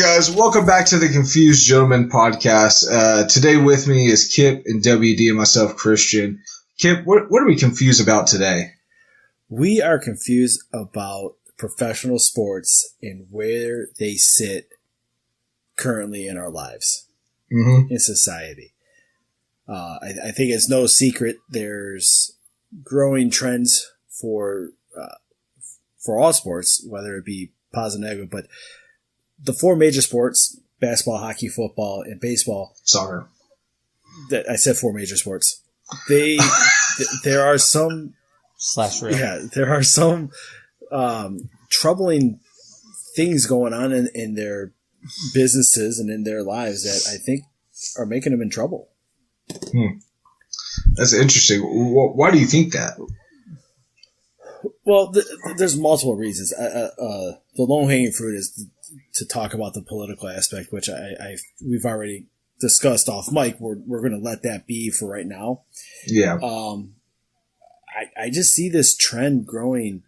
guys? Welcome back to the Confused Gentleman podcast. Today with me is Kip and WD and myself, Christian. Kip, what are we confused about today? We are confused about professional sports and where they sit currently in our lives, in society. I think it's no secret there's growing trends for all sports, whether it be positive or negative, but the four major sports, basketball, hockey, football, and baseball. Soccer. I said four major sports. There are some there are some troubling things going on in their businesses and in their lives that I think are making them in trouble. That's interesting. Why do you think that? Well, there's multiple reasons. The low-hanging fruit is to talk about the political aspect, which we've already discussed off mic. We're going to let that be for right now. Yeah. I just see this trend growing,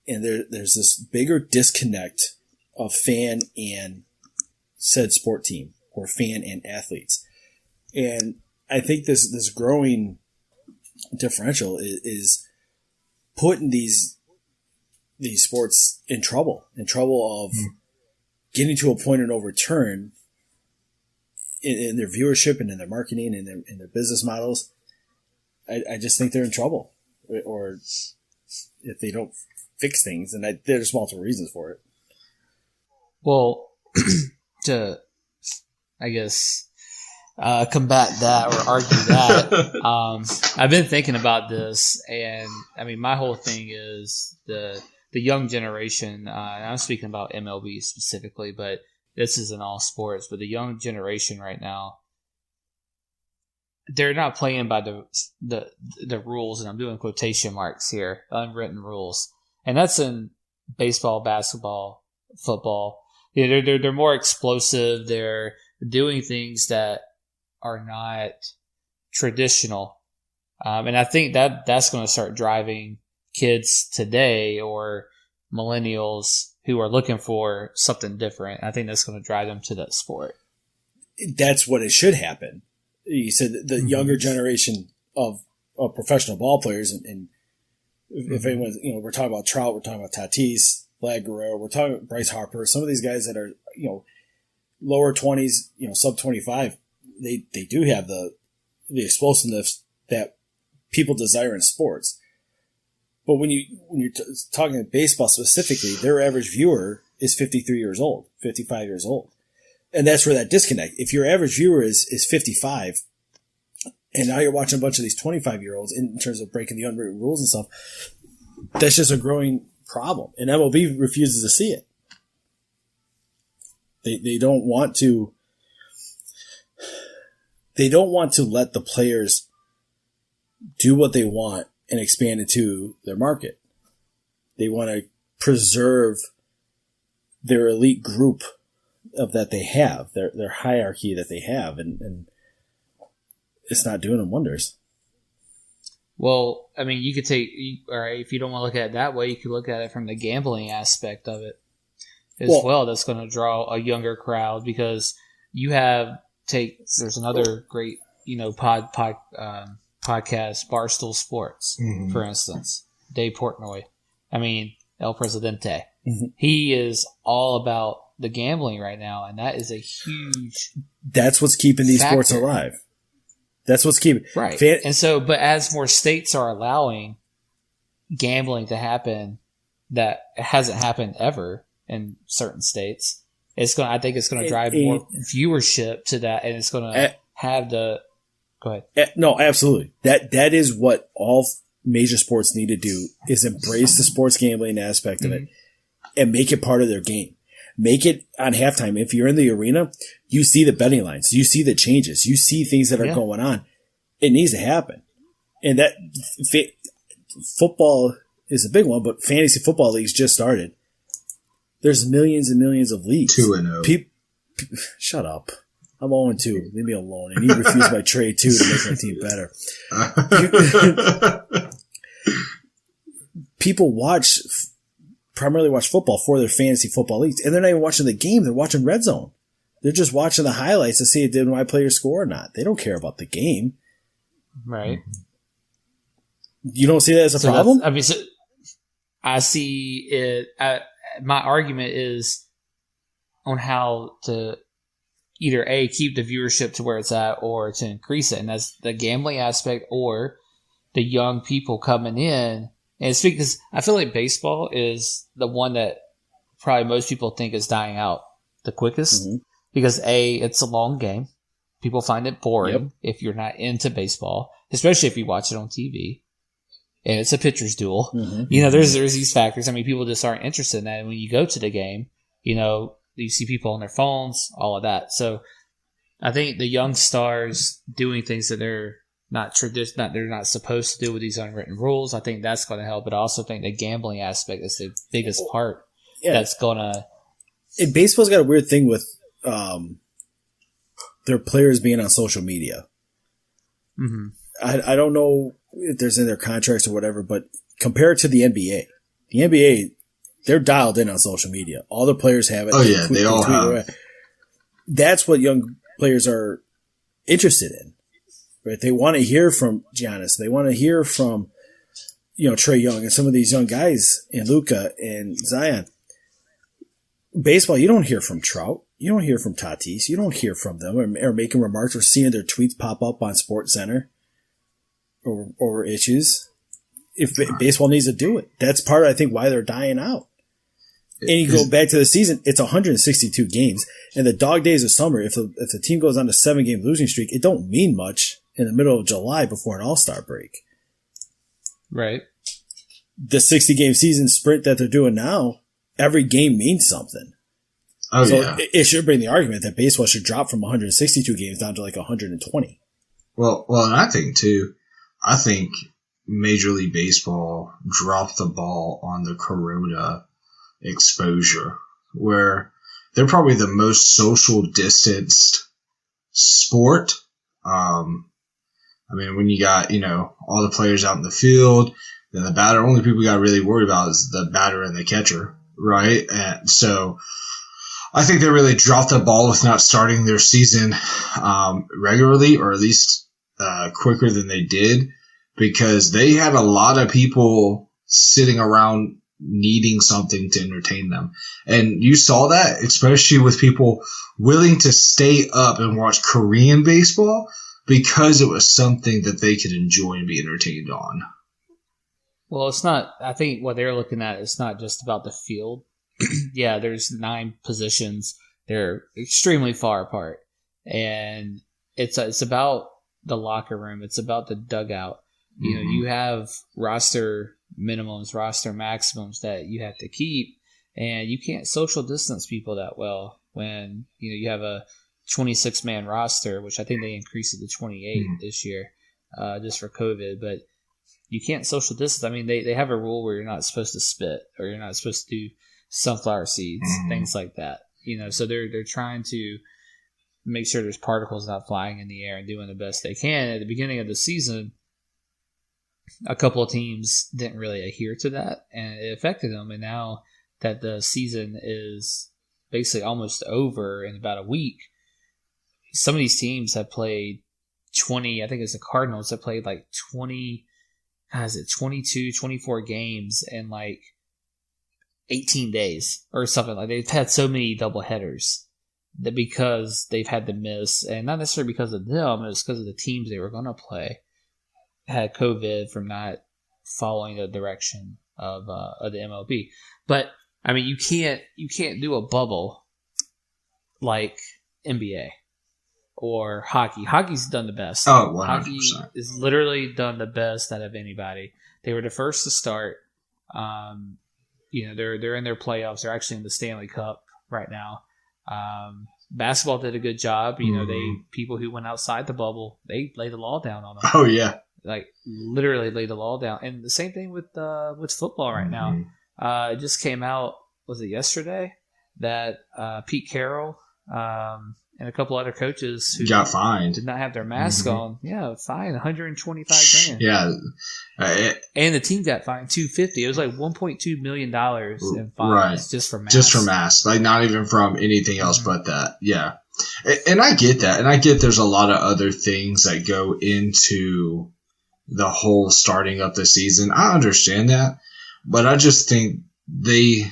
and there's this bigger disconnect of fan and said sport team, or fan and athletes. And I think this growing differential is putting these sports in trouble of getting to a point of no return in their viewership and in their marketing and in their business models. I just think they're in trouble, or if they don't fix things, and there's multiple reasons for it. Well, to, I guess, combat that or argue that, I've been thinking about this, and I mean, my whole thing is the young generation. I'm speaking about MLB specifically, but this is in all sports. But the young generation right now, they're not playing by the rules, and I'm doing quotation marks here, unwritten rules, and that's in baseball, basketball, football. Yeah, they're more explosive. They're doing things that are not traditional, and I think that's going to start driving kids today or millennials who are looking for something different. I think that's going to drive them to that sport. That's what it should happen. You said the younger generation of professional ball players, and if anyone, we're talking about Trout, we're talking about Tatis, Vlad Guerrero, we're talking about Bryce Harper, some of these guys that are, lower 20s, sub 25, they do have the explosiveness that people desire in sports. But when you're talking baseball specifically, their average viewer is 53 years old, 55 years old. And that's where that disconnect. If your average viewer is 55, and now you're watching a bunch of these 25-year-olds in terms of breaking the unwritten rules and stuff, that's just a growing problem. And MLB refuses to see it. They don't want to. They don't want to let the players do what they want and expand into their market. They want to preserve their elite group that they have, their hierarchy that they have, and it's not doing them wonders. Well, I mean, you could if you don't want to look at it that way, you could look at it from the gambling aspect of it as well. That's going to draw a younger crowd because there's another great, podcast, Barstool Sports, for instance, Dave Portnoy. I mean, El Presidente. Mm-hmm. He is all about the gambling right now, and that is a huge. That's what's keeping these sports alive. That's what's keeping right. And so, but as more states are allowing gambling to happen, that hasn't happened ever in certain states. I think it's going to drive more viewership to that, and it's going to have the. Go ahead. No, absolutely. That is what all major sports need to do: is embrace the sports gambling aspect of it, and make it part of their game. Make it on halftime. If you're in the arena, you see the betting lines, you see the changes, you see things that are going on. It needs to happen, and that football is a big one. But fantasy football leagues just started. There's millions and millions of leagues. 2-0. Shut up. I'm 0-2. Leave me alone. And you refused my trade too to make my team better. People watch primarily watch football for their fantasy football leagues, and they're not even watching the game. They're watching Red Zone. They're just watching the highlights to see did my player score or not. They don't care about the game. Right. You don't see that as a problem? I mean, I see it. My argument is on how to either A, keep the viewership to where it's at, or to increase it. And that's the gambling aspect or the young people coming in. And it's because I feel like baseball is the one that probably most people think is dying out the quickest. Mm-hmm. Because A, it's a long game. People find it boring if you're not into baseball, especially if you watch it on TV. And it's a pitcher's duel. Mm-hmm. You know, there's these factors. I mean, people just aren't interested in that. And when you go to the game, you know, you see people on their phones, all of that. So I think the young stars doing things that they're they're not supposed to do with these unwritten rules, I think that's going to help. But I also think the gambling aspect is the biggest part that's going to. And baseball's got a weird thing with their players being on social media. Mm-hmm. I don't know if there's in their contracts or whatever, but compared to the NBA, they're dialed in on social media. All the players have it. Oh, yeah, they all have. That's what young players are interested in. Right? They want to hear from Giannis. They want to hear from, Trae Young and some of these young guys, and Luka and Zion. Baseball, you don't hear from Trout. You don't hear from Tatis. You don't hear from them or making remarks or seeing their tweets pop up on SportsCenter or issues. If baseball needs to do it, that's part of, I think, why they're dying out. And you go back to the season, it's 162 games. And the dog days of summer, if the team goes on a 7-game losing streak, it don't mean much in the middle of July before an all-star break. Right. The 60-game season sprint that they're doing now, every game means something. Oh, so yeah. It should bring the argument that baseball should drop from 162 games down to like 120. Well, and I think Major League Baseball dropped the ball on the Corona exposure, where they're probably the most social distanced sport. I mean, when you got, all the players out in the field, then the batter, only people you got really worried about is the batter and the catcher, right? And so I think they really dropped the ball with not starting their season regularly, or at least quicker than they did, because they had a lot of people sitting around needing something to entertain them. And you saw that, especially with people willing to stay up and watch Korean baseball because it was something that they could enjoy and be entertained on. Well, it's not, I think what they're looking at is not just about the field. Yeah, there's 9 positions. They're extremely far apart. And it's about the locker room. It's about the dugout. Mm-hmm. You have roster minimums, roster maximums that you have to keep, and you can't social distance people that well when you have a 26-man roster, which I think they increased it to 28 this year, just for COVID. But you can't social distance. I mean, they have a rule where you're not supposed to spit, or you're not supposed to do sunflower seeds, things like that. So they're trying to make sure there's particles not flying in the air and doing the best they can. At the beginning of the season, a couple of teams didn't really adhere to that, and it affected them. And now that the season is basically almost over in about a week, some of these teams have played 20, I think it's the Cardinals that played like 22, 24 games in like 18 days or something. Like, they've had so many double headers that because they've had to miss, and not necessarily because of them, it was because of the teams they were going to play had COVID from not following the direction of the MLB. But I mean, you can't do a bubble like NBA or hockey. Hockey's done the best. Oh, 100%. Hockey is literally done the best out of anybody. They were the first to start. They're in their playoffs. They're actually in the Stanley Cup right now. Basketball did a good job. People who went outside the bubble, they laid the law down on them. Oh yeah. Like, literally laid the law down. And the same thing with football right now. It just came out, was it yesterday, that Pete Carroll and and a couple other coaches who got fined. did not have their mask on. Yeah, fined $125,000. Yeah, and the team got fined $250,000. It was like $1.2 million in fines right. just for masks. Just for masks, like not even from anything else but that. Yeah, and I get that, and I get there's a lot of other things that go into the whole starting up the season. I understand that, but I just think they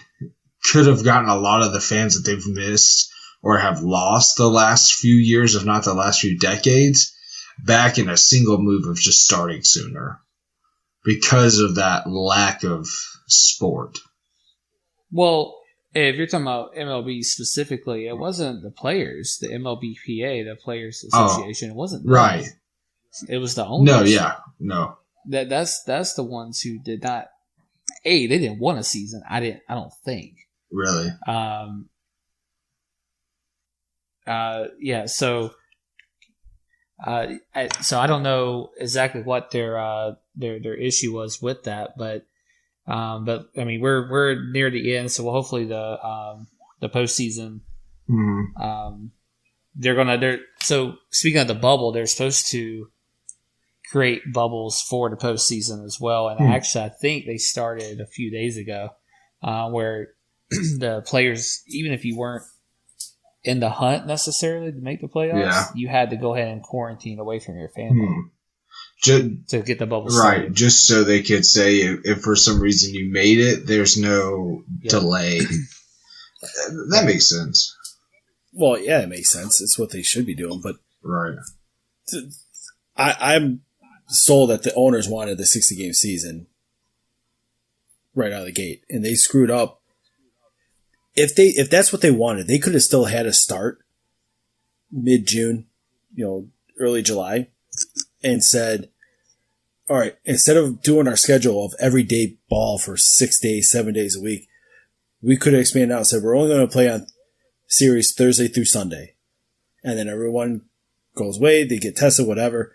could have gotten a lot of the fans that they've missed or have lost the last few years, if not the last few decades, back in a single move of just starting sooner because of that lack of sport. Well, if you're talking about MLB specifically, it wasn't the players, the MLBPA, the Players Association. It wasn't them. Right. It was the owners. No, yeah, no. That's the ones who did not. They didn't want a season. I don't think. Really. Yeah. So I don't know exactly what their issue was with that, but I mean we're near the end, so hopefully the postseason. Mm-hmm. So speaking of the bubble, they're supposed to create bubbles for the postseason as well, and actually I think they started a few days ago, where the players, even if you weren't in the hunt necessarily to make the playoffs, you had to go ahead and quarantine away from your family to get the bubble started. Right, just so they could say if for some reason you made it, there's no delay. That makes sense. Well, yeah, it makes sense. It's what they should be doing, but right. I'm sold that the owners wanted the 60-game season right out of the gate, and they screwed up. If that's what they wanted, they could have still had a start mid-June, early July, and said, all right, instead of doing our schedule of everyday ball for 6 days, 7 days a week, we could have expanded out and said, we're only going to play on series Thursday through Sunday. And then everyone goes away, they get tested, whatever,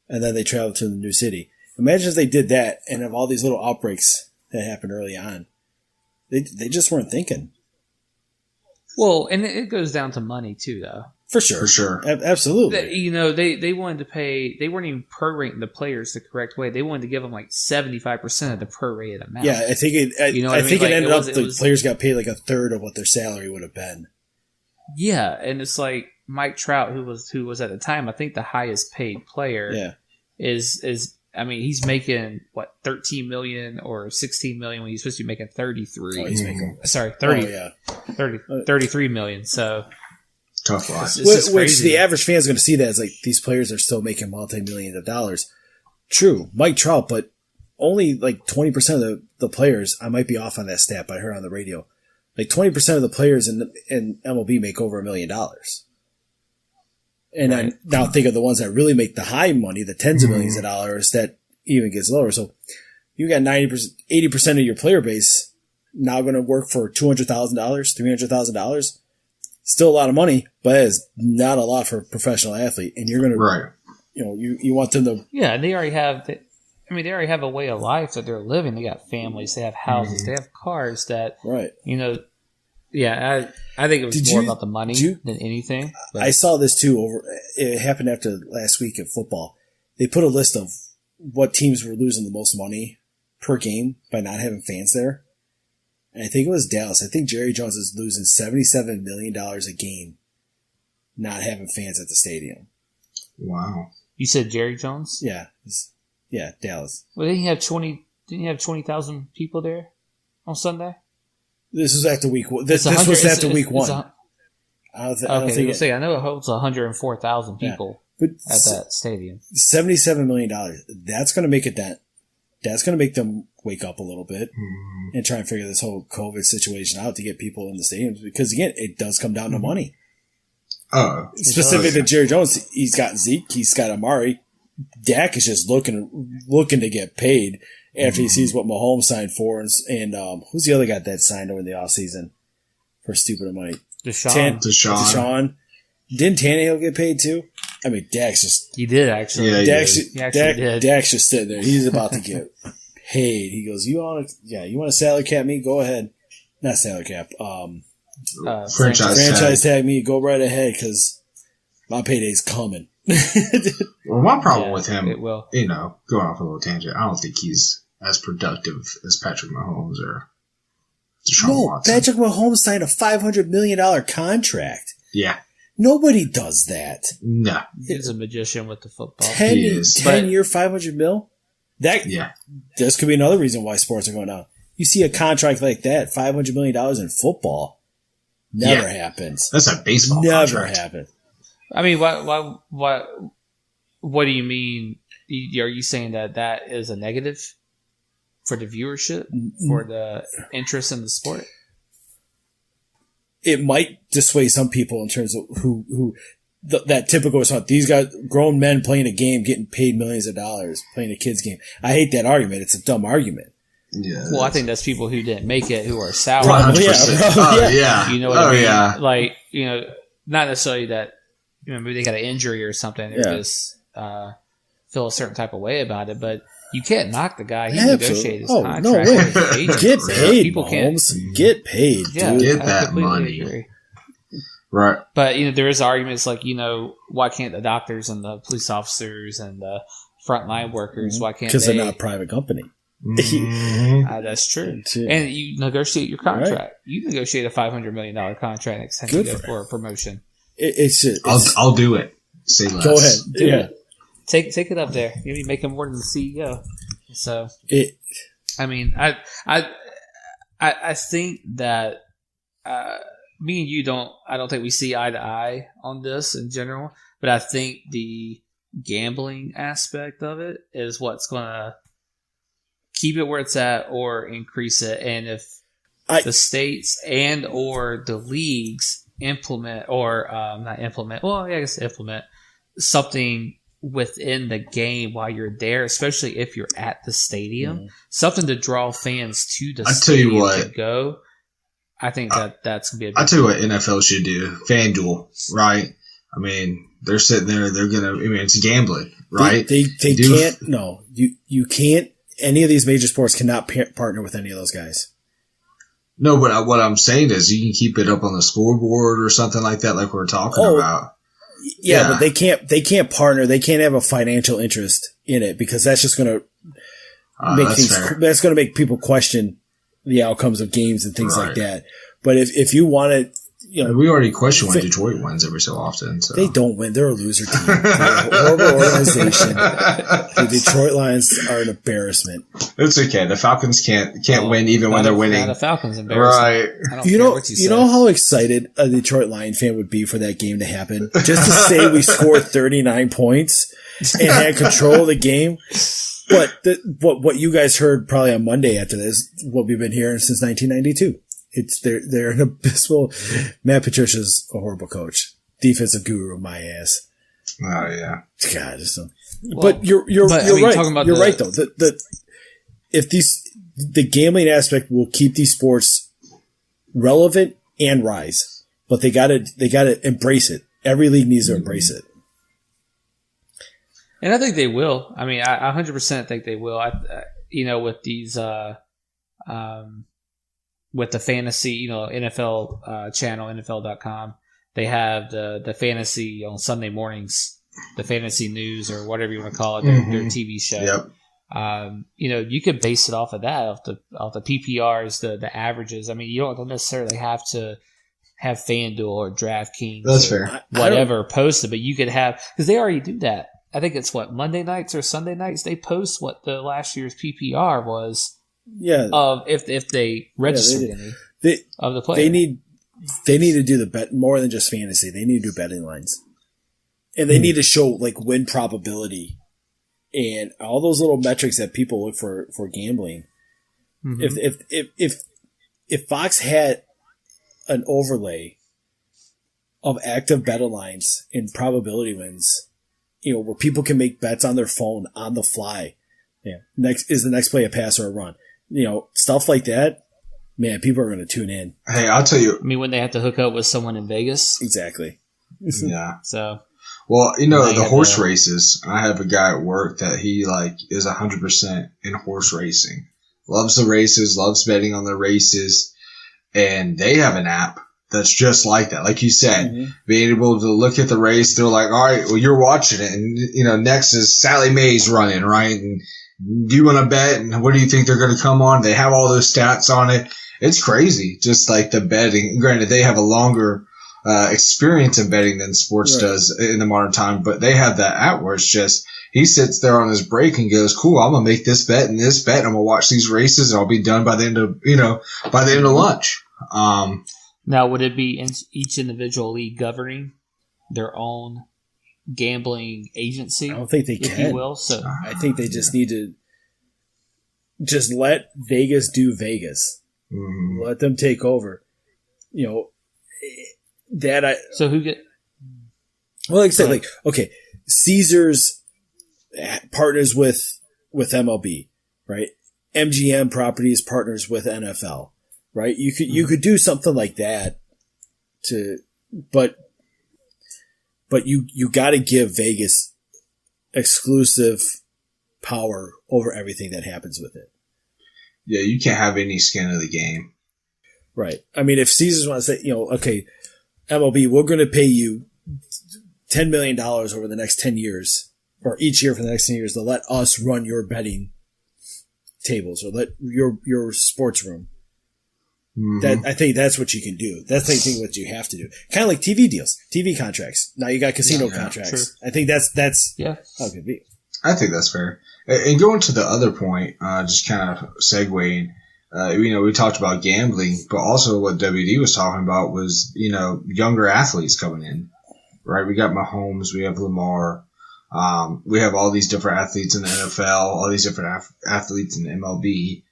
and then they travel to the new city. Imagine if they did that and have all these little outbreaks that happened early on. They just weren't thinking. Well, and it goes down to money too, though. For sure. Absolutely. They wanted to pay. They weren't even prorating the players the correct way. They wanted to give them like 75% of the prorated amount. Yeah, I think it. I think it ended up the players got paid like a third of what their salary would have been. Yeah, and it's like Mike Trout, who was at the time, I think the highest paid player. Yeah. Is I mean, he's making what, 13 million or 16 million when he's supposed to be making 33. Oh, he's making 30. Oh, yeah. 33 million. So tough lot. Which the average fan is going to see that as like these players are still making multi-millions of dollars. True, Mike Trout, but only like 20% of the players. I might be off on that stat, but I heard on the radio, like 20% of the players in MLB make over $1 million. And right. I now think of the ones that really make the high money, the tens of millions of dollars, that even gets lower. So you got 80% of your player base now going to work for $200,000, $300,000. Still a lot of money, but it's not a lot for a professional athlete. And you're going to, right. You want them to. Yeah, they already have. They already have a way of life that they're living. They got families, they have houses, they have cars that, right. Yeah, I think it was more about the money than anything. But. I saw this too. It happened after last week in football. They put a list of what teams were losing the most money per game by not having fans there. And I think it was Dallas. I think Jerry Jones is losing $77 million a game not having fans at the stadium. Wow. You said Jerry Jones? Yeah. Yeah, Dallas. Well, didn't you have 20,000 people there on Sunday? This was after week one. This was after week one. I know it holds 104,000 people at that stadium. $77 million. That's going to make a dent. That's going to make them wake up a little bit and try and figure this whole COVID situation out to get people in the stadiums. Because, again, it does come down to money. Specific to Jerry Jones, he's got Zeke, he's got Amari. Dak is just looking to get paid after he sees what Mahomes signed for. And who's the other guy that signed over the offseason for stupid money? Deshaun. Didn't Tannehill get paid too? I mean, Dak's just... He did, actually. Yeah, Dak's just sitting there. He's about to get paid. He goes, you want to salary cap me? Go ahead. Not salary cap. Franchise tag me. Go right ahead, because My payday's coming. Well, my problem with him, it will. Going off a little tangent, I don't think he's as productive as Patrick Mahomes or Deshaun Watson. Patrick Mahomes signed a $500 million contract. Yeah. Nobody does that. No. He's a magician with the football. 10-year, $500 million? Yeah. This could be another reason why sports are going down. You see a contract like that, $500 million in football, never happens. That's a baseball never contract. happens. I mean, what do you mean? Are you saying that is a negative for the viewership, for the interest in the sport? It might dissuade some people in terms of that typical response. These guys, grown men playing a game, getting paid millions of dollars, playing a kid's game. I hate that argument. It's a dumb argument. Yeah. Well, I think that's people who didn't make it, who are sour. Probably, yeah. You know what I mean? Yeah. Like, not necessarily that, maybe they got an injury or something. They just feel a certain type of way about it, but you can't knock the guy. He negotiated his contract. No way. With his agent. Get paid, people Mahomes. Get paid, dude. Yeah, Get I that completely money. agree. Right. But, there is arguments like, why can't the doctors and the police officers and the frontline workers, why can't they? Because they're not a private company. That's true. And you negotiate your contract. Right. You negotiate a $500 million contract and extend it for a promotion. I'll do it. Say less. Go ahead. Yeah. Take it up there. You'll be making more than the CEO. So, I mean, I think that me and you I don't think we see eye to eye on this in general, but I think the gambling aspect of it is what's going to keep it where it's at or increase it. And if the states and or the leagues implement something within the game while you're there, especially if you're at the stadium, something to draw fans to the stadium to go. I think that's going to be a big I'll tell you what NFL should do. FanDuel, right? I mean, they're sitting there, it's gambling, right? They can't, you can't, any of these major sports cannot partner with any of those guys. No, but what I'm saying is you can keep it up on the scoreboard or something like that, like we were talking about. Yeah, but they can't partner. They can't have a financial interest in it because that's just going to that's going to make people question the outcomes of games and things like that. But if you want to, we already question when Detroit wins every so often. So. They don't win. They're a loser team. They're a horrible organization. The Detroit Lions are an embarrassment. It's okay. The Falcons can't win even when they're winning. The Falcons embarrassing. Right. You know how excited a Detroit Lion fan would be for that game to happen? Just to say we scored 39 points and had control of the game. But what you guys heard probably on Monday after this, what we've been hearing since 1992. They're an abysmal. Matt Patricia's a horrible coach, defensive guru, my ass. Oh yeah, God, but you're right. You're right though. If the gambling aspect will keep these sports relevant and rise, but they gotta embrace it. Every league needs to embrace it. And I think they will. I mean, I 100% think they will. With these, with the fantasy, NFL channel, NFL.com, they have the fantasy on Sunday mornings, the fantasy news or whatever you want to call it, their TV show. Yep. You could base it off of that, off the PPRs, the averages. I mean, you don't necessarily have to have FanDuel or DraftKings. That's fair. Whatever posted, but you could have, because they already do that. I think it's Monday nights or Sunday nights. They post what the last year's PPR was. Yeah. If they registered any of the players. They need to do the bet more than just fantasy. They need to do betting lines. And they need to show like win probability and all those little metrics that people look for gambling. Mm-hmm. If Fox had an overlay of active betting lines and probability wins, where people can make bets on their phone on the fly. Yeah. Is the next play a pass or a run? Stuff like that. Man, people are going to tune in. Hey, I'll tell you. I mean, when they have to hook up with someone in Vegas. Exactly. Yeah. So. Well, the horse races. I have a guy at work that he is 100% in horse racing. Loves the races, loves betting on the races. And they have an app that's just like that. Like you said, Mm-hmm. being able to look at the race, they're like, all right, well, you're watching it. And, next is Sally Mae's running, right? And do you want to bet? And what do you think they're going to come on? They have all those stats on it. It's crazy. Just like the betting. Granted, they have a longer experience in betting than sports does in the modern time, but they have that app where it's just, he sits there on his break and goes, cool, I'm going to make this bet and this bet. And I'm going to watch these races and I'll be done by the end of, by the end of lunch. Now, would it be each individual league governing their own gambling agency? I don't think they if can. you will. So I think they just need to just let Vegas do Vegas. Mm-hmm. Let them take over. So who get? Well, like I said, okay, Caesars partners with MLB, right? MGM Properties partners with NFL, right? You could do something like that but you got to give Vegas exclusive power over everything that happens with it. Yeah, you can't have any skin in the game. Right. I mean, if Caesars wants to say, okay, MLB, we're going to pay you $10 million over the next 10 years, or each year for the next 10 years, to let us run your betting tables or let your sports room. Mm-hmm. I think that's what you can do. That's I think what you have to do. Kind of like TV deals, TV contracts. Now you got casino contracts. Sure. I think that's how it could be. I think that's fair. And going to the other point, just kind of segueing, we talked about gambling, but also what WD was talking about was, younger athletes coming in, right? We got Mahomes, we have Lamar, we have all these different athletes in the NFL, all these different athletes in the MLB.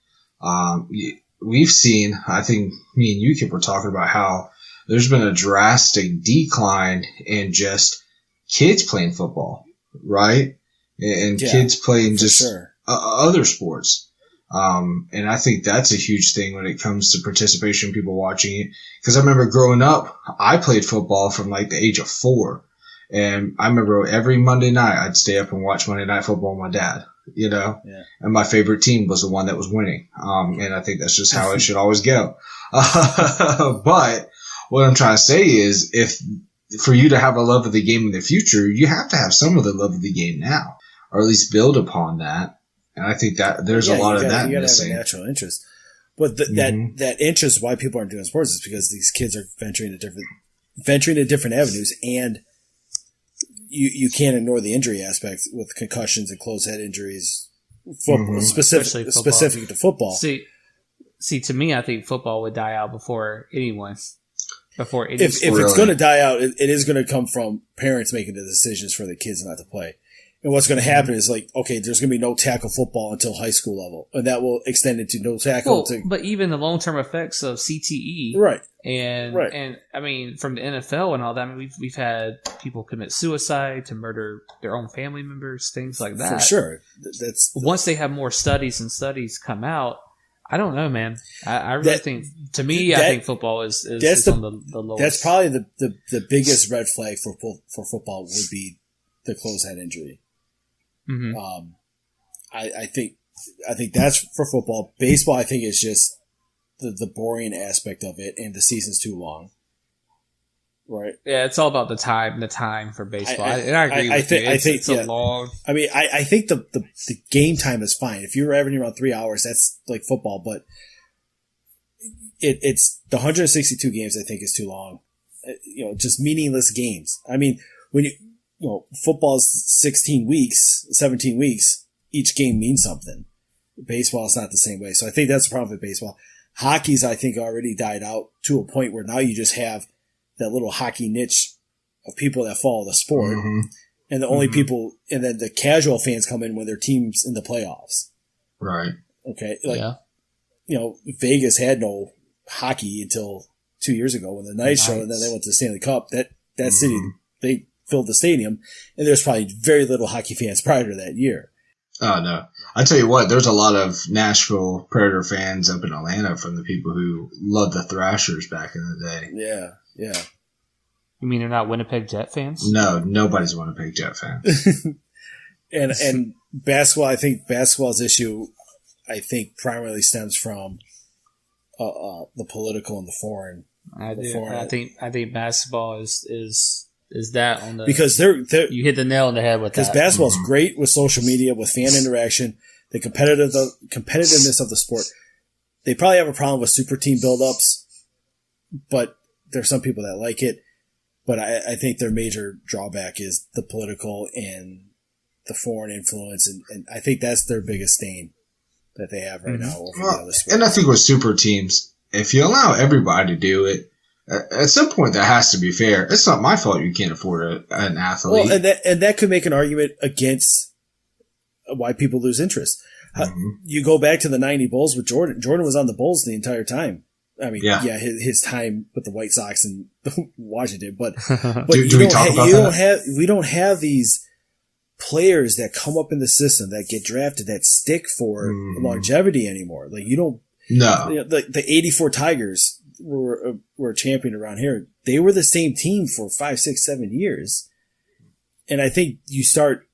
We've seen, I think me and you were talking about how there's been a drastic decline in just kids playing football, right? And kids playing just other sports. And I think that's a huge thing when it comes to participation, people watching it. Because I remember growing up, I played football from like the age of 4. And I remember every Monday night I'd stay up and watch Monday Night Football with my dad, and my favorite team was the one that was winning. And I think that's just how it should always go. But what I'm trying to say is for you to have a love of the game in the future, you have to have some of the love of the game now, or at least build upon that. And I think that there's a lot of that you missing. You got to have a natural interest. But that interest, why people aren't doing sports, is because these kids are venturing to different avenues, and you can't ignore the injury aspect with concussions and closed head injuries, specific to football. See, to me, I think football would die out before anyone. If it's going to die out, it is going to come from parents making the decisions for the kids not to play. And what's going to happen is okay, there's going to be no tackle football until high school level, and that will extend into no tackle. But even the long-term effects of CTE, right? And I mean, from the NFL and all that, I mean, we've had people commit suicide, to murder their own family members, things like that. For sure. Once they have more studies come out, I don't know, man. I really think, to me, I think football is on the lowest. That's probably the biggest red flag for football would be the closed head injury. Mm-hmm. I think that's for football. Baseball, I think, is just the boring aspect of it, and the season's too long. Right? Yeah, it's all about the time for baseball. I agree with you. It's a long. I mean, I think the game time is fine. If you're averaging around 3 hours, that's like football, but it's the 162 games. I think is too long. Just meaningless games. I mean, when football's 16 weeks, 17 weeks, each game means something. Baseball is not the same way. So I think that's the problem with baseball. Hockey's, I think, already died out to a point where now you just have that little hockey niche of people that follow the sport. Mm-hmm. And the only people, and then the casual fans come in when their team's in the playoffs. Right. Okay. Vegas had no hockey until 2 years ago when the Knights show, and then they went to the Stanley Cup. That city, they filled the stadium, and there's probably very little hockey fans prior to that year. Oh, no. I tell you what, there's a lot of Nashville Predator fans up in Atlanta from the people who loved the Thrashers back in the day. Yeah, yeah. You mean they're not Winnipeg Jet fans? No, nobody's a Winnipeg Jet fan. and basketball, I think basketball's issue, primarily stems from the political and the foreign I do. I think basketball is that on the, because they're you hit the nail on the head with that. Because basketball's great with social media, with fan interaction, the competitiveness of the sport. They probably have a problem with super team buildups, but there's some people that like it. But I think their major drawback is the political and the foreign influence, and I think that's their biggest stain that they have right now over the other sports. And I think with super teams, if you allow everybody to do it, at some point that has to be fair. It's not my fault you can't afford an athlete. Well, and that could make an argument against why people lose interest. You go back to the 90 Bulls with Jordan. Jordan was on the Bulls the entire time. I mean, his time with the White Sox and Washington, but we don't have these players that come up in the system that get drafted that stick for longevity anymore. Like the 84 Tigers were a champion around here. They were the same team for 5, 6, 7 years. And I think you start,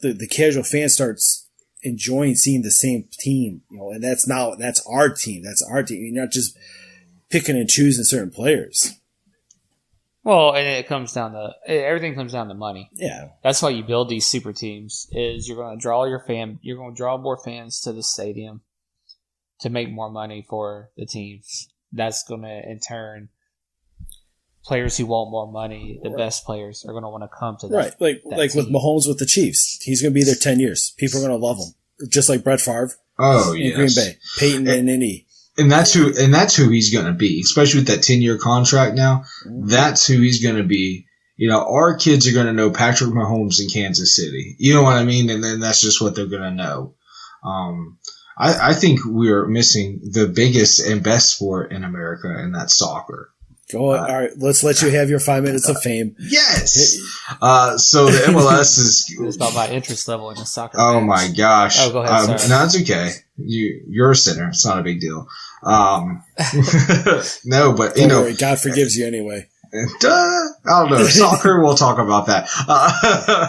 the casual fan starts enjoying seeing the same team, and that's our team. That's our team. You're not just picking and choosing certain players. Well, and everything comes down to money. Yeah. That's why you build these super teams, is you're going to draw more fans to the stadium to make more money for the teams. That's going to, in turn, players who want more money, the best players, are going to want to come to that. Right, like with Mahomes with the Chiefs. He's going to be there 10 years. People are going to love him. Just like Brett Favre in Green Bay. Peyton and Indy. And that's who he's going to be, especially with that 10-year contract now. That's who he's going to be. Our kids are going to know Patrick Mahomes in Kansas City. You know what I mean? And then that's just what they're going to know. I think we're missing the biggest and best sport in America, and that's soccer. Go on. All right, let's let you have your 5 minutes of fame. Yes. So the MLS is. It's about my interest level in the soccer. Oh my gosh. Oh, go ahead. Sorry. No, it's okay. You're a sinner. It's not a big deal. No, but Don't worry, God forgives you anyway. I don't know. Soccer, we'll talk about that.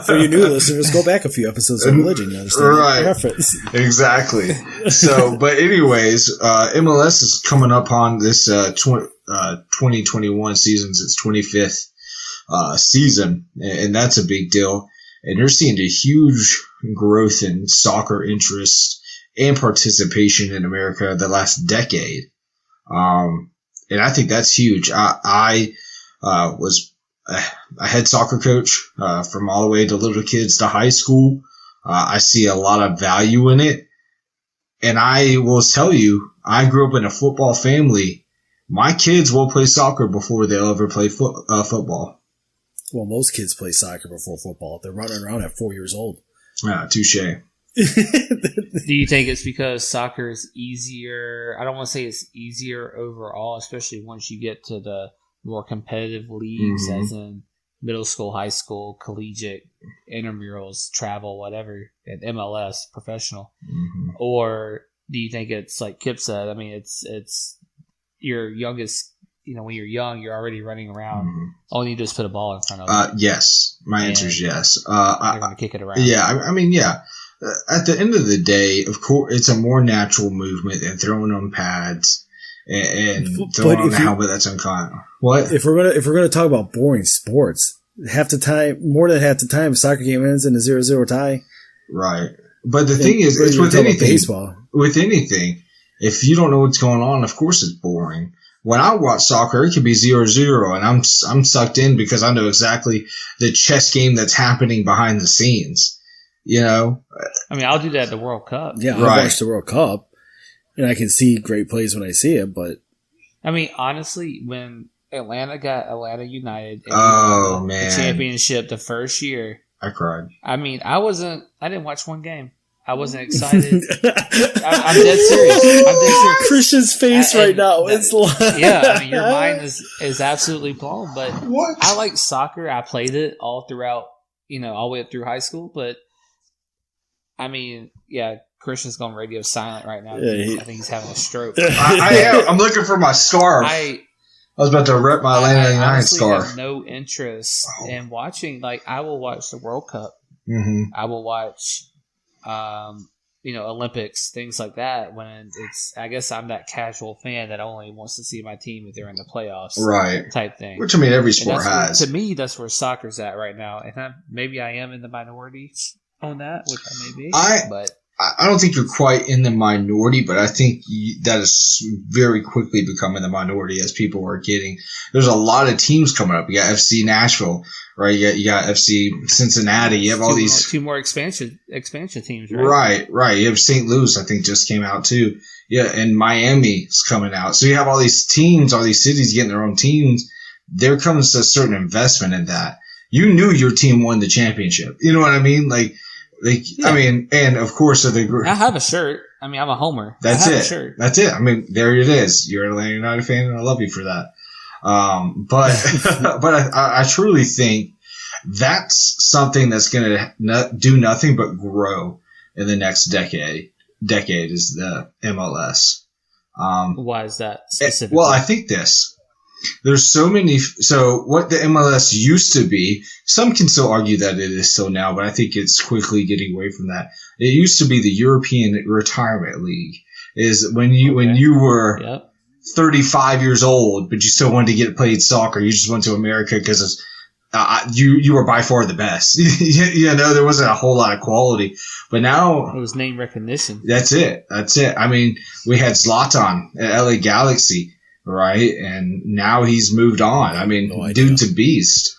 For you new listeners, go back a few episodes of religion. You understand the reference. Exactly. So, but anyways, MLS is coming up on this 2021 season's its 25th season, and that's a big deal. And you're seeing a huge growth in soccer interest and participation in America the last decade. And I think that's huge. I was a head soccer coach from all the way to little kids to high school. I see a lot of value in it. And I will tell you, I grew up in a football family. My kids will play soccer before they'll ever play football. Well, most kids play soccer before football. They're running around at 4 years old. Touche. Do you think it's because soccer is easier? I don't want to say it's easier overall, especially once you get to the more competitive leagues, as in middle school, high school, collegiate, intramurals, travel, whatever, and MLS, professional. Or do you think it's like Kip said? I mean, it's your youngest. When you're young, you're already running around. All you need to do is put a ball in front of them. Yes, my answer is yes. You're going to kick it around. Yeah, I mean, yeah. At the end of the day, of course, it's a more natural movement than throwing on pads and throwing on a helmet that's uncommon. What? If we're gonna talk about boring sports, more than half the time, a soccer game ends in a 0-0 tie. Right, but the thing is, it's with anything. Baseball. With anything, if you don't know what's going on, of course it's boring. When I watch soccer, it could be 0-0, and I'm sucked in because I know exactly the chess game that's happening behind the scenes. I mean, I'll do that at the World Cup. Yeah, I'll watch the World Cup, and I can see great plays when I see it. But I mean, honestly, when Atlanta got Atlanta United, the championship the first year, I cried. I mean, I didn't watch one game. I wasn't excited. I'm dead serious. Christian's face right now is like, yeah. I mean, your mind is absolutely blown. But what? I like soccer. I played it all throughout. All the way up through high school, but I mean, yeah, Christian's going radio silent right now. Yeah, I think he's having a stroke. I am. I'm looking for my scarf. I was about to rip my Atlanta United scarf. I have no interest in watching. Like, I will watch the World Cup. Mm-hmm. I will watch Olympics, things like that. When I guess I'm that casual fan that only wants to see my team if they're in the playoffs, right? Type thing. Which, I mean, every sport has. To me, that's where soccer's at right now, and maybe I am in the minority on that, which I may be. But I don't think you're quite in the minority, but I think that is very quickly becoming the minority as people are getting. There's a lot of teams coming up. You got FC Nashville, right? You got FC Cincinnati. You have all these two more expansion teams, right? Right. You have St. Louis, I think, just came out too. Yeah, and Miami is coming out. So you have all these teams, all these cities getting their own teams. There comes a certain investment in that. You knew your team won the championship. You know what I mean? I mean, and of course, I have a shirt. I mean, I'm a homer. That's I have it. A shirt. That's it. I mean, there it is. You're an Atlanta United fan, and I love you for that. But I truly think that's something that's going to do nothing but grow in the next decade. Decade is the MLS. Why is that specifically? Well, I think this. There's so many. So what the MLS used to be, some can still argue that it is still now, but I think it's quickly getting away from that. It used to be the European Retirement League. Is when you were 35 years old, but you still wanted to get played soccer. You just went to America because you were by far the best. There wasn't a whole lot of quality, but now it was name recognition. That's it. I mean, we had Zlatan at LA Galaxy. Right, and now he's moved on. I mean, dude's a beast.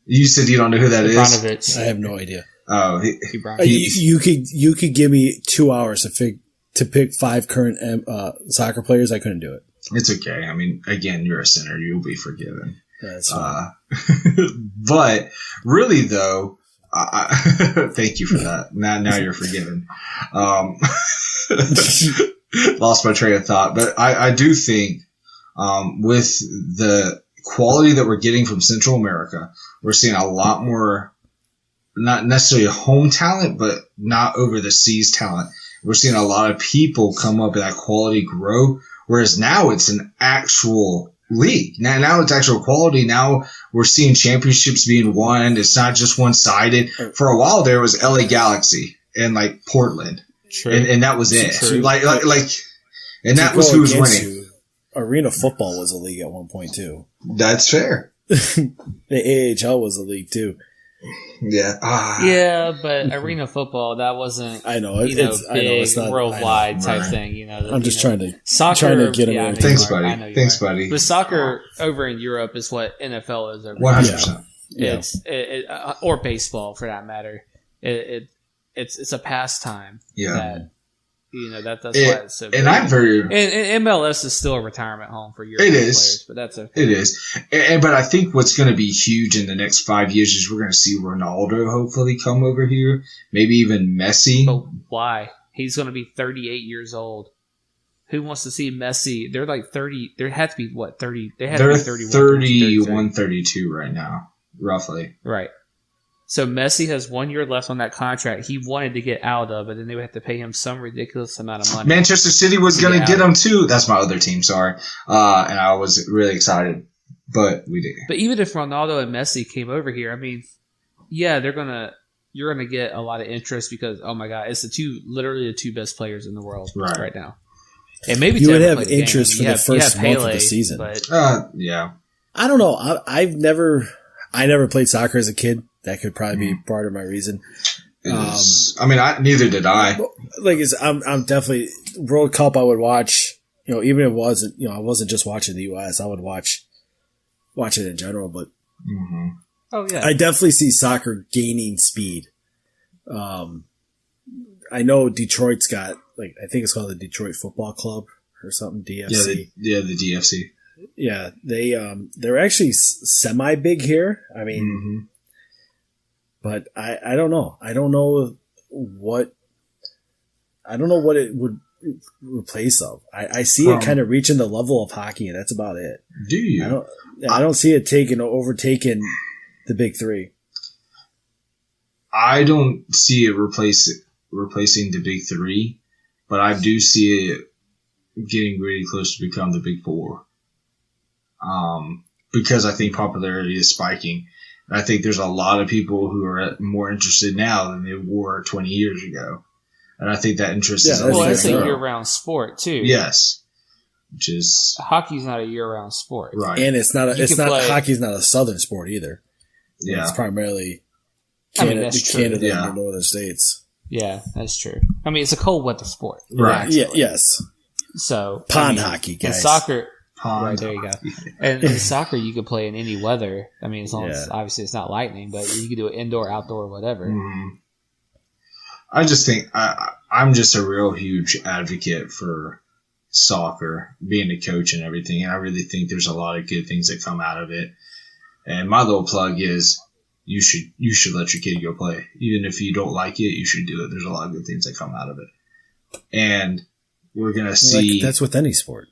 You said you don't know who that is. I have no idea. Oh, you could give me 2 hours to pick 5 current soccer players. I couldn't do it. It's okay. I mean, again, you're a sinner. You'll be forgiven. That's fine. But really, though, thank you for that. Now you're forgiven. Lost my train of thought, but I do think. With the quality that we're getting from Central America, we're seeing a lot more, not necessarily home talent, but not over the seas talent. We're seeing a lot of people come up and that quality grow, whereas now it's an actual league. Now it's actual quality. Now we're seeing championships being won. It's not just one-sided. For a while there was LA Galaxy and Portland. True. And that was it. True. And that was who was winning. Arena football was a league at one point too. That's fair. The AHL was a league too. Yeah. Yeah, but arena football, that wasn't. I know it's not worldwide type thing. I'm just trying to get them. Thanks, buddy. But soccer over in Europe is what NFL is over. 100%. It's or baseball for that matter. It's a pastime. Yeah. That's why it's so. And I'm very. And MLS is still a retirement home for European players, but that's okay. It is. But I think what's going to be huge in the next 5 years is we're going to see Ronaldo hopefully come over here. Maybe even Messi. But why? He's going to be 38 years old. Who wants to see Messi? They're 30. There had to be 30. They had to be 31, 32 right now, roughly. Right. So Messi has 1 year left on that contract. He wanted to get out of, but then they would have to pay him some ridiculous amount of money. Manchester City was going to get him too. That's my other team, sorry. And I was really excited, but we didn't. But even if Ronaldo and Messi came over here, I mean, yeah, you're gonna get a lot of interest because oh my god, it's literally the two best players in the world right now. And maybe you would have interest for the first month of the season. But, yeah, I don't know. I never played soccer as a kid. That could probably be part of my reason. I mean, neither did I. I'm definitely World Cup. I would watch. Even if it wasn't. I wasn't just watching the U.S. I would watch it in general. But oh yeah, I definitely see soccer gaining speed. I know Detroit's got I think it's called the Detroit Football Club or something. DFC. Yeah, the DFC. Yeah, they're actually semi big here. I mean. But I don't know. I don't know what it would replace of. I see it kind of reaching the level of hockey, and that's about it. Do you? I don't see it overtaking the big three. I don't see it replacing the big three, but I do see it getting really close to become the big four. Because I think popularity is spiking. I think there's a lot of people who are more interested now than they were 20 years ago. And I think that interest Yeah, is that's Well, only that's a going to grow. year-round sport too. Yes. Which is Hockey's not a year-round sport. right. And it's not. You can play- Hockey's not a southern sport either. Yeah. It's primarily I mean, Canada, that's true. Canada Yeah. and the northern states. Yeah, that's true. I mean, it's a cold weather sport. Right. Yeah. Yes. So Pond hockey, and guys. soccer. Pond Right, there you go. hockey. And in soccer, you can play in any weather. I mean, as long as Yeah. obviously it's not lightning, but you can do it indoor, outdoor, whatever. Mhm. I just think I'm just a real huge advocate for soccer, being a coach and everything. And I really think there's a lot of good things that come out of it. And my little plug is you should let your kid go play. Even if you don't like it, you should do it. There's a lot of good things that come out of it. And we're going to see. That's with any sport.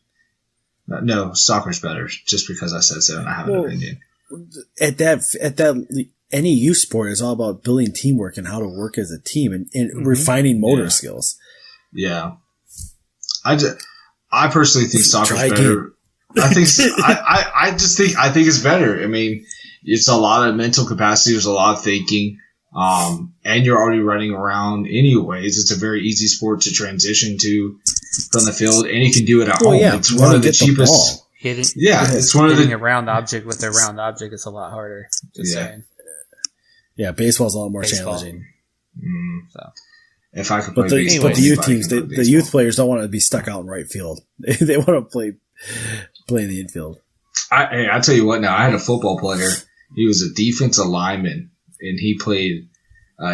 No, soccer's better just because I said so and I have an opinion. At that any youth sport is all about building teamwork and how to work as a team and refining motor Yeah. skills. Yeah. I personally think soccer's Try a better. I think I think it's better. I mean, it's a lot of mental capacity. There's a lot of thinking, and you're already running around anyways. It's a very easy sport to transition to from the field, and you can do it at home. Yeah, It's one of the cheapest. Hitting, It's one of hitting the. a round object with a round object is a lot harder. Just Yeah. saying. Yeah, baseball's a lot more Baseball. challenging. So If I could play But the baseball, youth I teams, could play the baseball. youth players don't want to be stuck out in right field. They want to play in the infield. I tell you what. Now I had a football player. He was a defensive lineman, and he played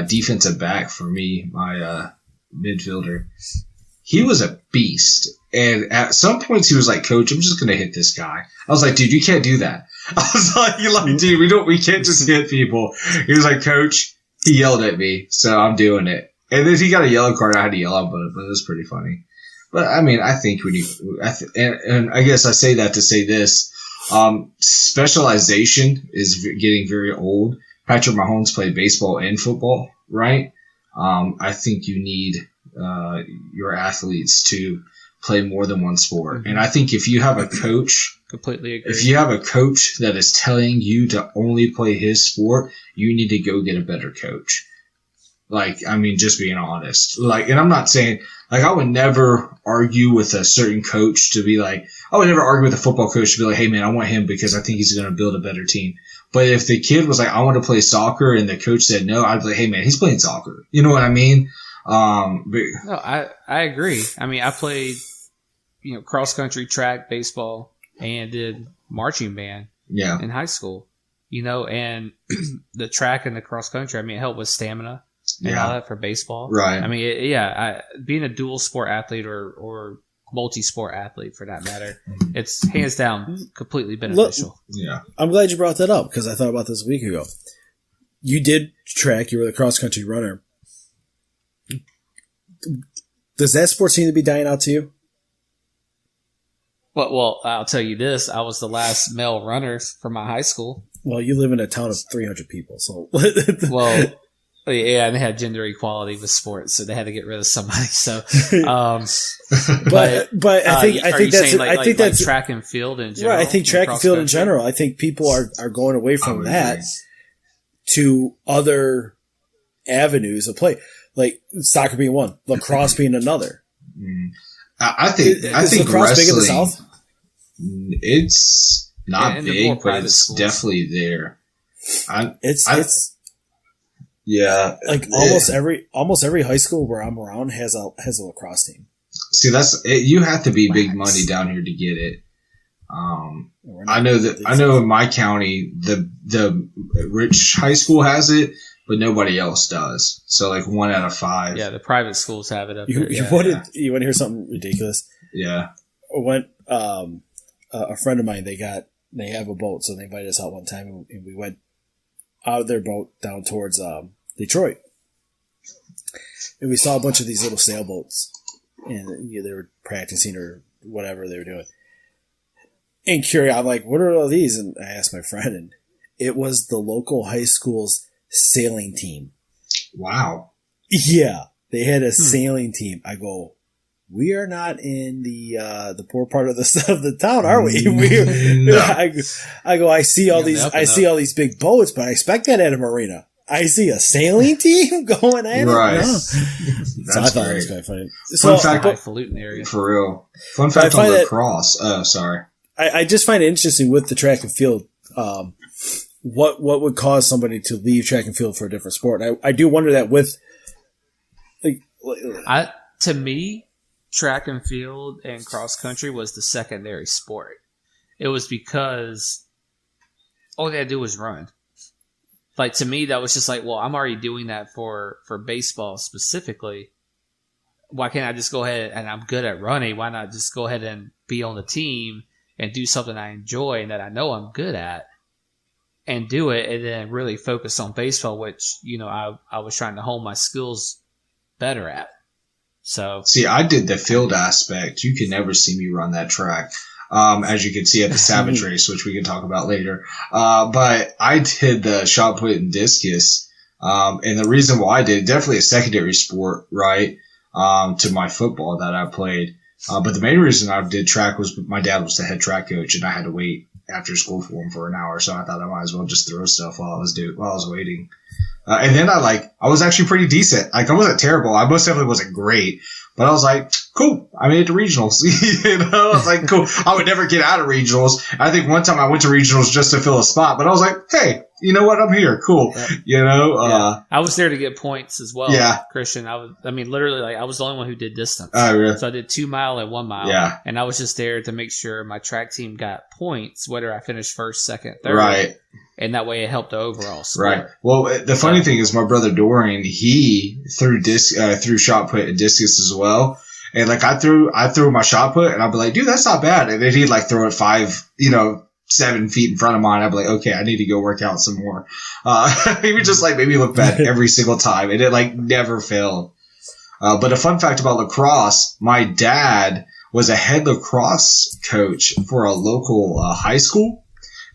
defensive back for me, my midfielder. He was a beast, and at some points he was like, "Coach, I'm just going to hit this guy." I was like, "Dude, you can't do that." I was like, "You're like, dude, we can't just hit people." He was like, "Coach," he yelled at me, so I'm doing it. And then he got a yellow card. I had to yell at him, but it was pretty funny. But I mean, I think and I guess I say that to say this. Specialization is getting very old. Patrick Mahomes played baseball and football, right? I think you need your athletes to play more than one sport. Mm-hmm. And I think if you have a coach, completely agree. if you have a coach that is telling you to only play his sport, you need to go get a better coach. Like, I mean, just being honest. Like, and I'm not saying, like, I would never argue with a certain coach to be like, I would never argue with a football coach to be like, hey, man, I want him because I think he's going to build a better team. But if the kid was like, I want to play soccer, and the coach said no, I'd be like, hey, man, he's playing soccer. You know what I mean? No, I agree. I mean, I played, cross country, track, baseball, and did marching band Yeah. in high school. And the track and the cross country, I mean, it helped with stamina and all that for baseball. Right. I mean, being a dual sport athlete or multi-sport athlete for that matter, it's hands down completely beneficial. Yeah. I'm glad you brought that up because I thought about this a week ago. You did track. You were the cross country runner. Does that sport seem to be dying out to you? Well, I'll tell you this. I was the last male runner for my high school. Well, you live in a town of 300 people, so Well, yeah, and they had gender equality with sports, so they had to get rid of somebody. So, but I think that's track and field in general. right. I think track and field in general. I think people are going away from that to other avenues of play, like soccer being one, lacrosse being another. I think lacrosse big in the wrestling, South? It's not and the big, more but private it's schools. definitely there. It's Yeah. like almost every high school where I'm around has a lacrosse team. See, you have to be big money down here to get it. I know in my county, the rich high school has it, but nobody else does. So like 1 out of 5. Yeah, the private schools have it up You there. want to hear something ridiculous? Yeah. A friend of mine, they have a boat, so they invited us out one time, and we went out of their boat down towards Detroit, and we saw a bunch of these little sailboats, and they were practicing or whatever they were doing. And curious, I'm like, "What are all these?" And I asked my friend, and it was the local high school's sailing team. Wow. Yeah, they had a sailing team. I go, we are not in the poor part of the town, are we? No. I go. I see all these. I see all these big boats, but I expect that at a marina. I see a sailing team going at it. Right. No. That's So I thought it great. was kind of funny. Fun So, fact- Highfalutin area. For real. Fun fact I on find that- lacrosse. Oh, sorry. I just find it interesting with the track and field. What would cause somebody to leave track and field for a different sport? And I do wonder that with like To me, track and field and cross country was the secondary sport. It was because all they had to do was run. Like, to me, that was just like, well, I'm already doing that for baseball specifically. Why can't I just go ahead and I'm good at running? Why not just go ahead and be on the team and do something I enjoy and that I know I'm good at and do it, and then really focus on baseball, which, I was trying to hone my skills better at. So, See, I did the field aspect. You can never see me run that track. As you can see at the Savage race, which we can talk about later. But I did the shot put and discus. And the reason why I did, definitely a secondary sport, right? To my football that I played. But the main reason I did track was my dad was the head track coach and I had to wait after school for him for an hour. So I thought I might as well just throw stuff while I was waiting. And then I was actually pretty decent. Like, I wasn't terrible. I most definitely wasn't great, but I was like, cool. I made it to regionals. I was like, cool. I would never get out of regionals. I think one time I went to regionals just to fill a spot, but I was like, hey, you know what? I'm here. Cool. Yep. I was there to get points as well. Yeah. Christian. Literally, I was the only one who did distance. Oh, really? So I did 2 mile and 1 mile. Yeah. And I was just there to make sure my track team got points, whether I finished first, second, third. Right. And that way it helped the overall score. Right. Well, the funny thing is my brother Dorian, he threw shot put and discus as well. And I threw my shot put and I'd be like, dude, that's not bad. And then he'd throw it 7 feet in front of mine. I'd be like, okay, I need to go work out some more. He would just make me look bad every single time. And it never failed. But a fun fact about lacrosse, my dad was a head lacrosse coach for a local high school.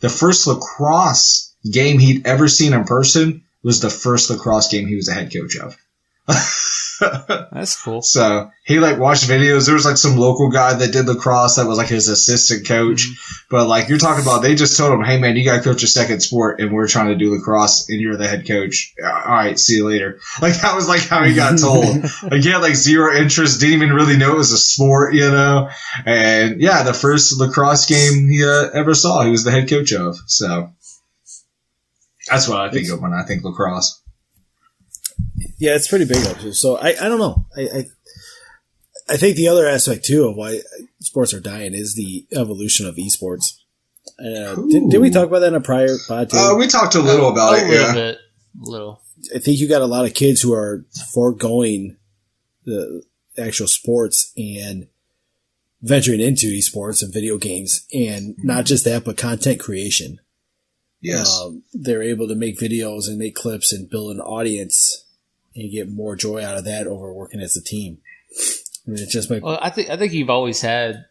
The first lacrosse game he'd ever seen in person was the first lacrosse game he was a head coach of. That's cool. So he watched videos. There was some local guy that did lacrosse that was his assistant coach. Mm-hmm. But you're talking about, they just told him, hey man, you got to coach a second sport and we're trying to do lacrosse and you're the head coach. All right, see you later. That was how he got told. He had zero interest, didn't even really know it was a sport, And yeah, the first lacrosse game he ever saw, he was the head coach of. So that's what I think of when I think lacrosse. Yeah, it's pretty big up here. So I don't know. I think the other aspect too of why sports are dying is the evolution of esports. Did we talk about that in a prior podcast? We talked a little about it. A little. I think you got a lot of kids who are foregoing the actual sports and venturing into esports and video games, and not just that, but content creation. Yes, they're able to make videos and make clips and build an audience. You get more joy out of that over working as a team. It just might. Well, I think you've always had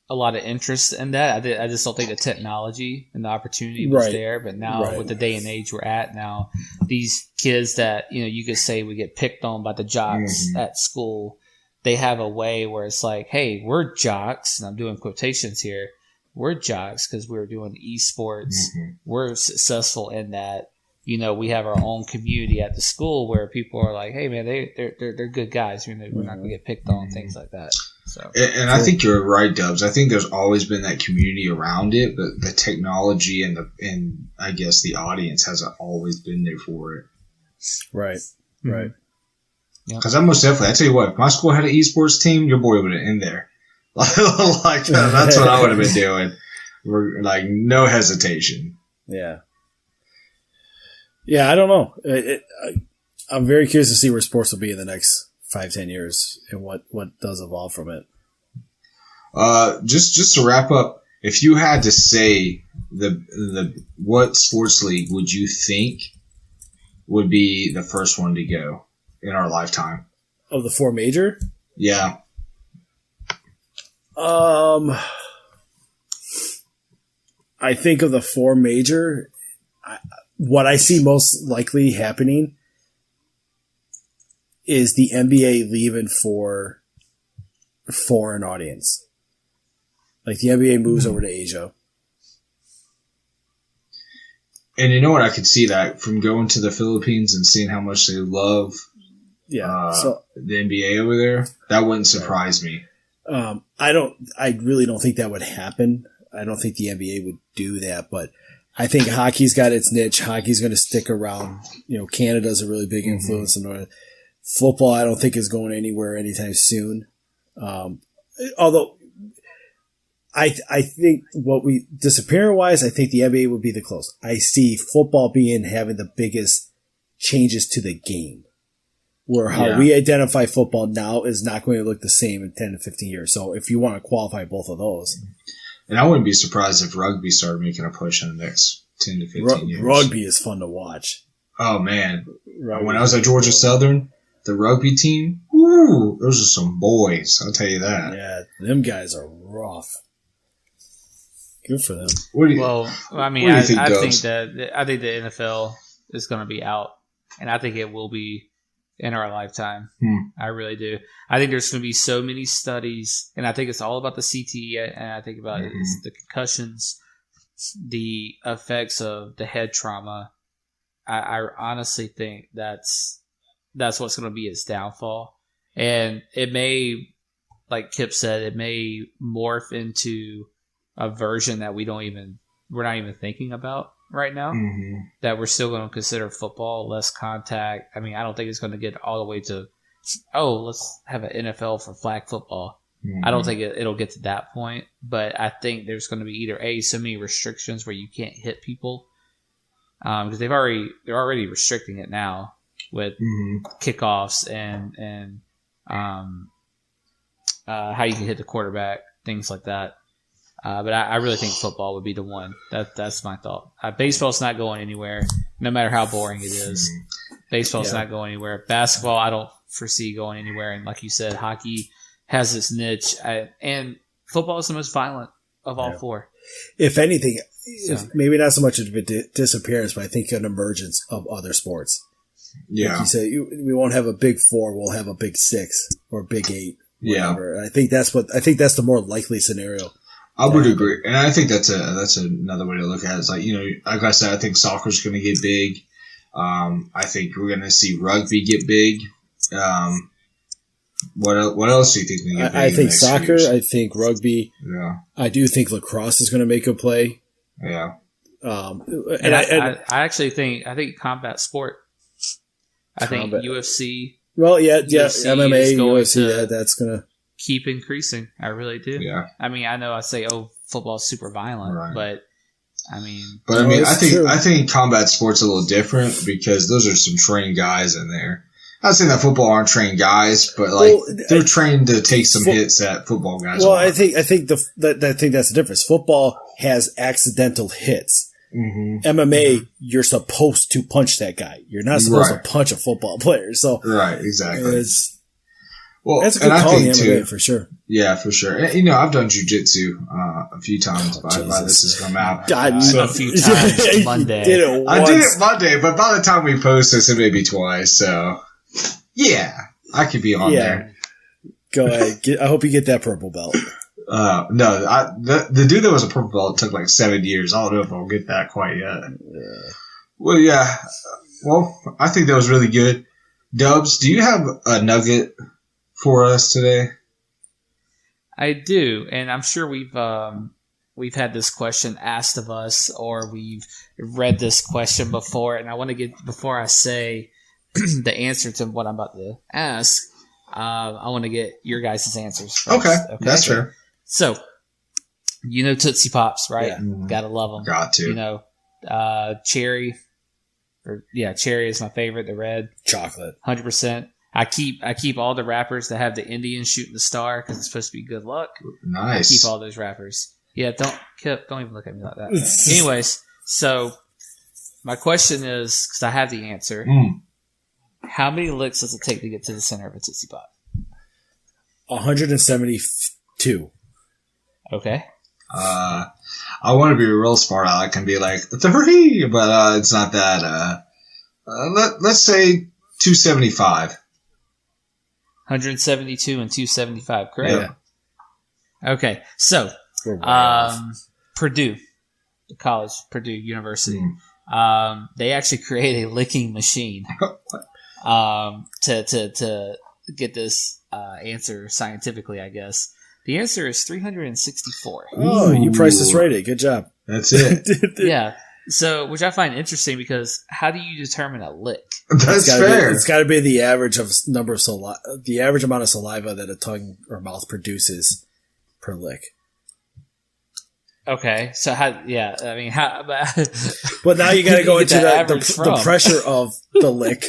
a lot of interest in that. I just don't think the technology and the opportunity was there. But now, with the day and age we're at now, these kids that you could say we get picked on by the jocks at school, they have a way where it's like, hey, we're jocks, and I'm doing quotations here. We're jocks because we're doing esports. Mm-hmm. We're successful in that. We have our own community at the school where people are like, hey man, they're good guys. We're not going to get picked on, things like that. So, and I think you're right, Dubs. I think there's always been that community around it, but the technology and I guess the audience hasn't always been there for it. Right. Because I most definitely, I tell you what, if my school had an esports team, your boy would have been in there. That's what I would have been doing. No hesitation. Yeah. Yeah, I don't know. I'm very curious to see where sports will be in the next 5-10 years and what does evolve from it. Just to wrap up, if you had to say what sports league would you think would be the first one to go in our lifetime? Of the 4 major? Yeah. I think of the 4 major. What I see most likely happening is the NBA leaving for foreign audience. The NBA moves over to Asia. And you know what? I could see that from going to the Philippines and seeing how much they love the NBA over there. That wouldn't surprise me. I really don't think that would happen. I don't think the NBA would do that, but I think hockey's got its niche. Hockey's going to stick around. Canada's a really big influence in North. Football, I don't think is going anywhere anytime soon. Although I think disappearing wise, I think the NBA would be the close. I see football having the biggest changes to the game, where how we identify football now is not going to look the same in 10 to 15 years. So if you want to qualify both of those. And I wouldn't be surprised if rugby started making a push in the next 10 to 15 years. Rugby is fun to watch. Oh, man. When I was at Georgia Southern, the rugby team, woo, those are some boys. I'll tell you that. Yeah, them guys are rough. Good for them. I think the NFL is going to be out, and I think it will be in our lifetime. I really do. I think there's going to be so many studies, and I think it's all about the CTE, and I think about it's the concussions, the effects of the head trauma. I honestly think that's what's going to be its downfall. And it may, like Kip said, it may morph into a version that we're not even thinking about right now, that we're still going to consider football less contact. I mean, I don't think it's going to get all the way to, let's have an NFL for flag football. I don't think it'll get to that point, but I think there's going to be either so many restrictions where you can't hit people, because they're already restricting it now with kickoffs and how you can hit the quarterback, things like that. But I really think football would be the one. That's my thought. Baseball's not going anywhere, no matter how boring it is. Baseball's not going anywhere. Basketball, I don't foresee going anywhere. And like you said, hockey has its niche. And football is the most violent of all four. If anything, maybe not so much of a disappearance, but I think an emergence of other sports. Yeah. Like you say, we won't have a big 4, we'll have a big 6 or a big 8. Whatever. Yeah. I think that's the more likely scenario. I would agree, and I think that's another way to look at it. It's like, like I said, I think soccer's going to get big. I think we're going to see rugby get big. What else do you think we get big? I think soccer. I think rugby. Yeah. I do think lacrosse is going to make a play. Yeah. I actually think combat sport. I think UFC. Well, UFC MMA, UFC. That's going to keep increasing. I really do. Yeah. I mean, I know I say, football's super violent, but I mean, I think combat sport's a little different because those are some trained guys in there. I'm not saying that football aren't trained guys, but they're trained to take some hits that football guys. Well, I think that's the difference. Football has accidental hits. MMA, you're supposed to punch that guy. You're not supposed to punch a football player. So right, exactly. Well, that's a good call in the MMA for sure. Yeah, for sure. And, I've done jiu-jitsu a few times by this has come out. A few times Monday. I did it Monday, but by the time we post this, it may be twice. So, yeah, I could be on there. Go ahead. I hope you get that purple belt. No, the dude that was a purple belt took like 7 years. I don't know if I'll get that quite yet. Yeah. Well, yeah. Well, I think that was really good. Dubs, do you have a nugget for us today? I do, and I'm sure we've had this question asked of us, or we've read this question before. And I want to get, before I say the answer to what I'm about to ask, I want to get your guys' answers first. Okay, that's fair. So, Tootsie Pops, right? Yeah. Gotta love them. Got to. Cherry. Cherry is my favorite. The red chocolate, 100%. I keep all the wrappers that have the Indian shooting the star because it's supposed to be good luck. Nice. I keep all those wrappers. Yeah, don't even look at me like that. Anyways, so my question is, because I have the answer, how many licks does it take to get to the center of a Tootsie Pop? 172. Okay. I want to be real smart. I can be like 3, but it's not that. Let's say 275. 172 and 275, correct? Yeah. Okay, so Purdue, Purdue University. they actually create a licking machine to get this answer scientifically, I guess. The answer is 364. Oh, you priced this right. Good job. That's it. Yeah. So, which I find interesting because how do you determine a lick? That's fair. It's got to be the average of number of the average amount of saliva that a tongue or mouth produces per lick. Okay, so how? Yeah, I mean, how? But now you got to go into the pressure of the lick.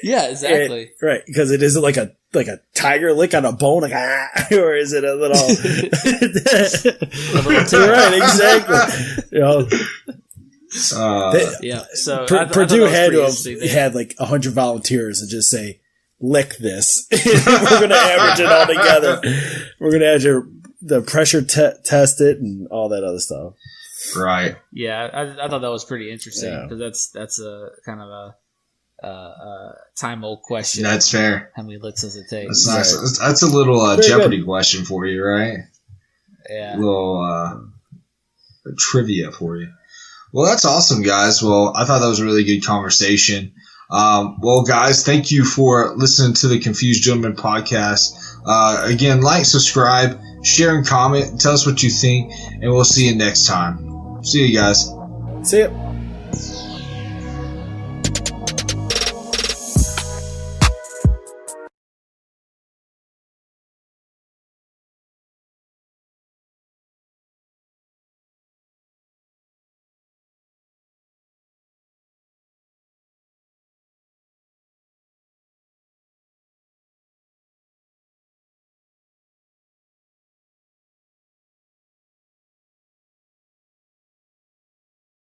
Yeah, exactly. Right, because it isn't like a tiger lick on a bone, like or is it a little? Right, exactly. You know, yeah. So Purdue had to have had like 100 volunteers and just say, "Lick this." We're going to average it all together. We're going to add the pressure test it and all that other stuff. Right. Yeah, I thought that was pretty interesting because that's a kind of a time old question. That's fair. How many licks does it take? That's nice. Right. That's a little Jeopardy question for you, right? Yeah. A little trivia for you. Well, that's awesome, guys. Well, I thought that was a really good conversation. Well, guys, thank you for listening to the Confused Gentleman podcast. Again, like, subscribe, share, and comment. Tell us what you think, and we'll see you next time. See you guys. See ya.